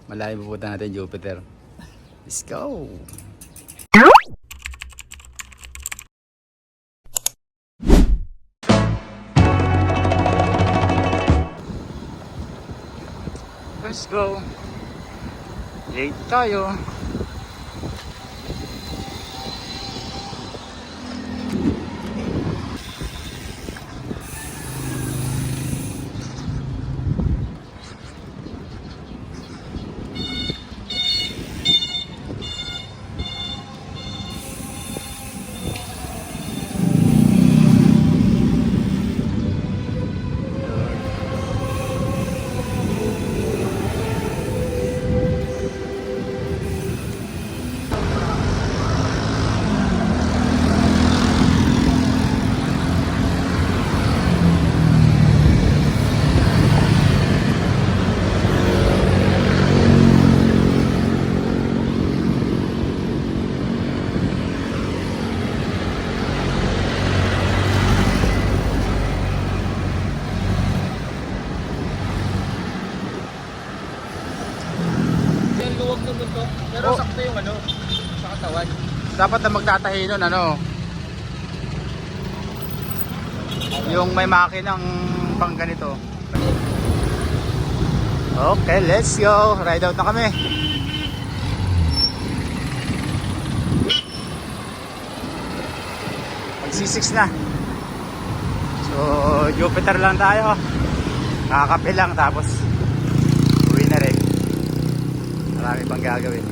Malayo pupunta natin Jupiter. Let's go! Let's go! Late tayo. Pero sakto yung ano, sa katawan. Dapat na magtatahi nun, ano, yung may makinang pang ganito. Okay, let's go. Ride out na kami. Mag-C6 na. So, Jupiter lang tayo. Kakape lang tapos uwi na rin. Marami pang gagawin.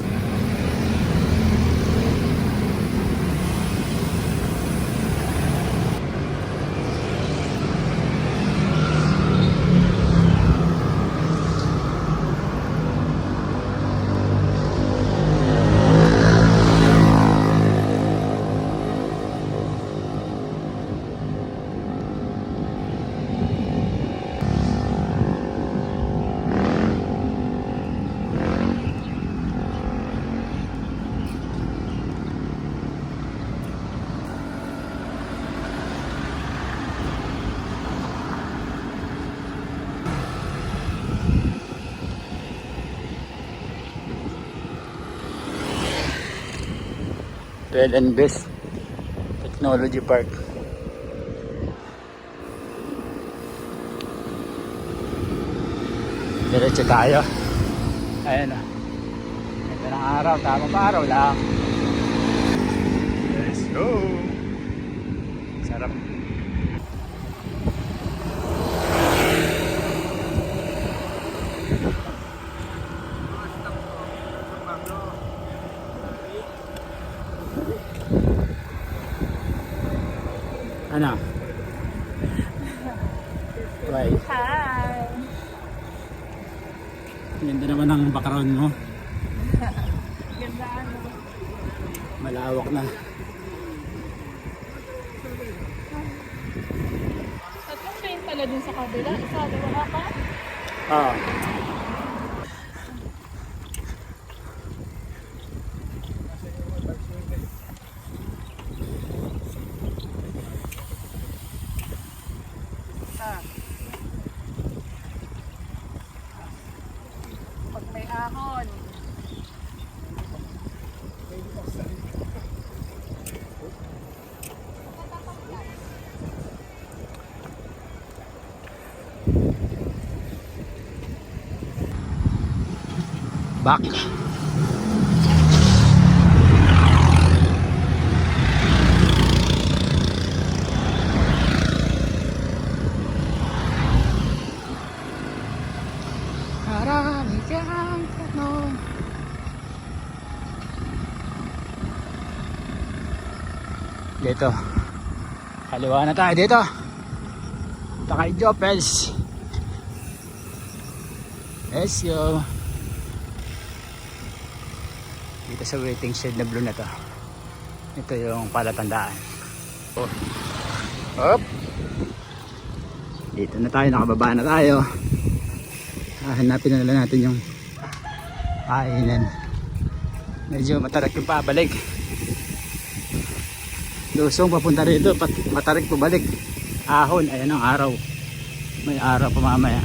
Well and Best Technology Park. Diretso tayo. Ayan o. Ito ng araw. Tama pa araw lang. Let's go. Sarap. Ano? Bye. Hi! Ganda naman ang background mo. Ganda ano. Malawak na. Tatlong lane pala dun sa kabila. Isa, wala pa? Ah. Pag may ahon. Back. Marami kang tanong. Dito. Kaliwa na tayo dito. Ito kay Jopels. Let's go. Dito sa waiting shed na blue na to. Ito yung palatandaan. Oh. Up. Dito na tayo, nakababa na tayo. Hanapin na lang natin yung kainan. Medyo matarik yung pabalik. Lusong papunta rito, matarik pabalik. Ahon, ayan ang araw. May araw pa mamaya.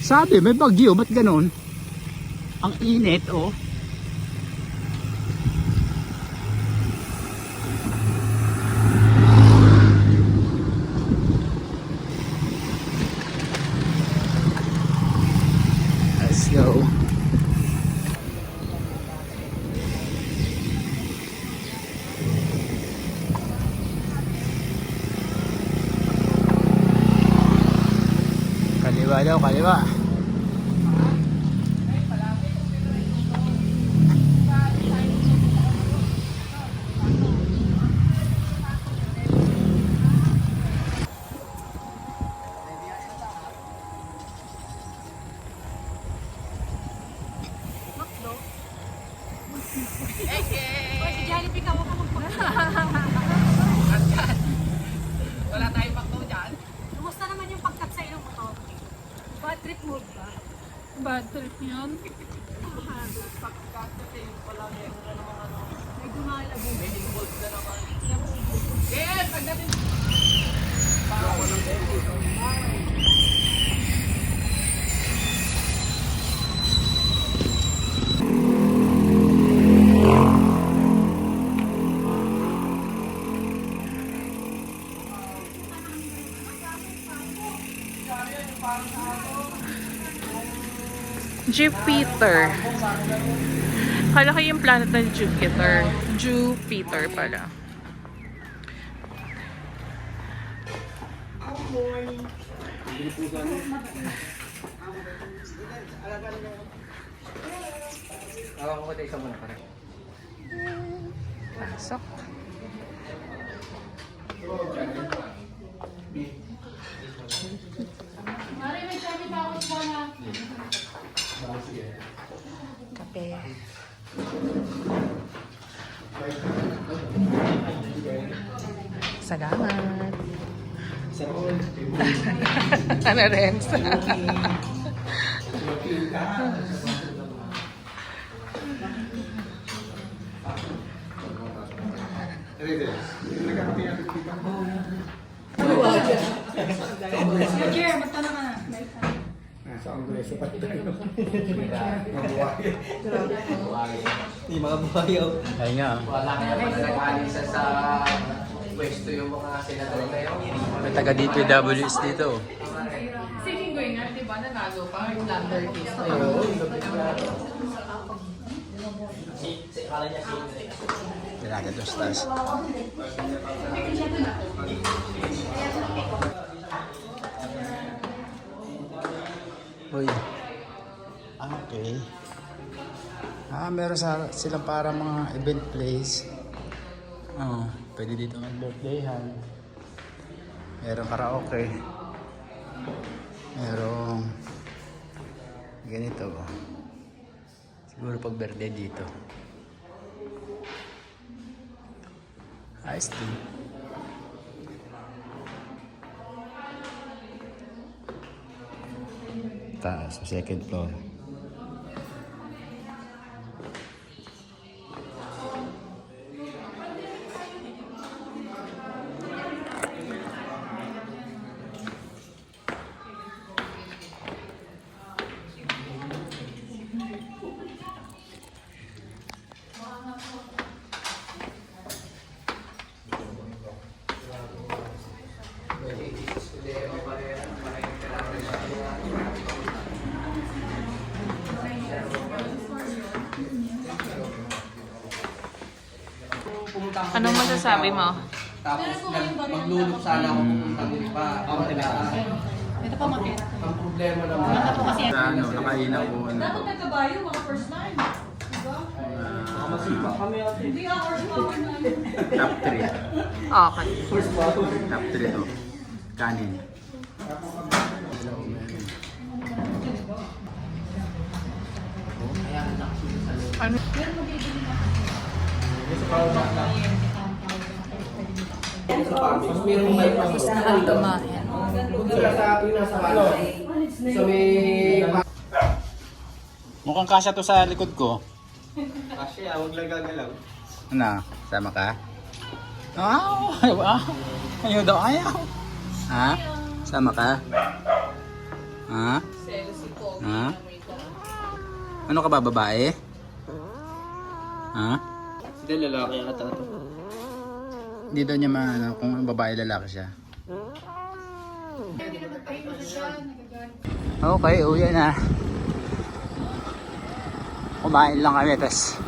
Sabi, may bagyo. Ba't ganon? Ang init, oh. Let's go. Kaliwa daw, kaliwa. Oy, si Jollibee ka mo ka Wala tayong bakto dyan. Kumusta naman yung pagkat sa ilong mo to? Bad trip mode ba? Bad trip yun? May gumalabo. Yes! Pagdating Jupiter. Kala ko yung planet ng Jupiter. Jupiter pala. Hawakan ko tayo isa muna pare. Pasok. Mari, may sabi pa ako sa na. Kape. Salamat. Ano rin? Chair, magtanong ka na. Hindi mga buhayaw. Ay nga. Wala ka naman nag-alisa sa pwesto yung mga senador ngayon. May taga DPWs dito. Sige, going nga, di ba? Nanalo pa yung number case. Talaga dos tas. Uy. Okay. Meron silang para mga event place. Oh, pwede dito mag-birthdayhan. Meron karaoke. Merong ganito. Siguro pag birthday dito. Ayos din. Taas, sa second floor. Anong masasabi mo? Tapos maglulog sana ako pupunta doon pa. Ito pa makit. Ang problema naman. Ito po kasi. Ano, nakainaw ko. Dapat nagkabayo, mga first line. Diba? Masipa kami ate. Hindi ako horsepower na yun. Top 3. Okay. Top 3 to. Kanin. Ano? Mas mayroong may Gustahan kumain. nasa bahay. Sa may... Mukhang kasya to sa likod ko. Kasi huwag lang gagalaw. Ano? Sama ka? Wow! Ayaw daw, ayaw. Ha? Sama ka? Ha? Ha? Ano ka ba, babae? Ha? Hindi, lalaki ata ito. Hindi daw niya maano kung babae lalaki siya. Okay, uwi na. Kumain lang kami, tas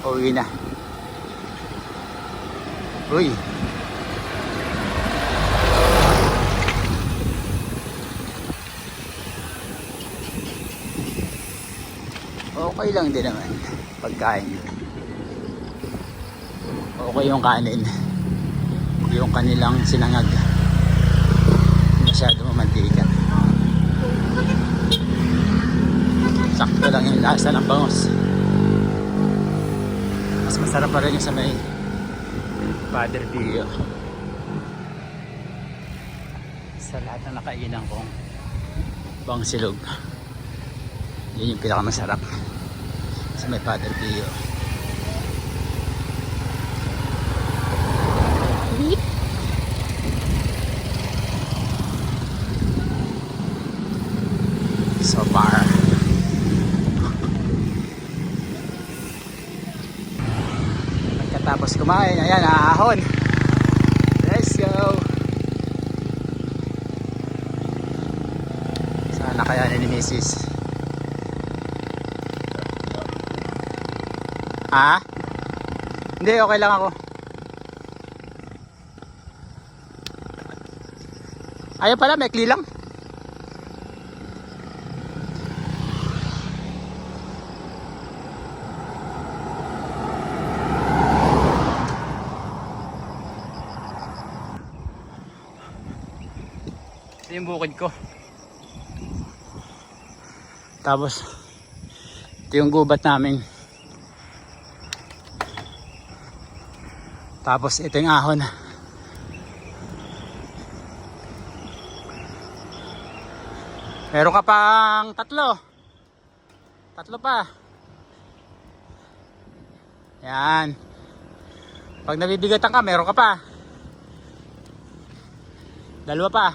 uwi na. Uy. Okay lang din naman pagkain. Okay yung kanin. Yung kanilang sinangag. Masyado mamantika. Sakto lang yung lasa ng bangos. Mas masarap pa rin yung sa may Father Pio. Sa lahat ng nakainan kong bangsilog, yun yung pinakamasarap sa may Father Pio. So far. Pagkatapos kumain, ayan, ahon. Let's go. Sana kaya ni Mrs. Ha? Hindi, okay lang ako. Ayaw pala, may kli lang. Ito yung bukid ko. Tapos ito yung gubat namin. Tapos ito yung ahon. Meron ka pang tatlo. Tatlo pa. Yan. Pag nabibigatan ka, meron ka pa. Dalawa pa.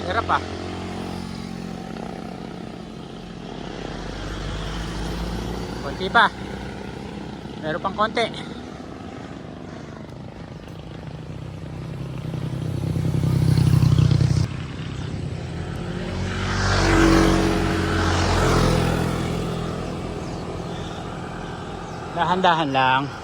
Hirap ah. Konti pa. Meron pang konti. Dahan-dahan lang.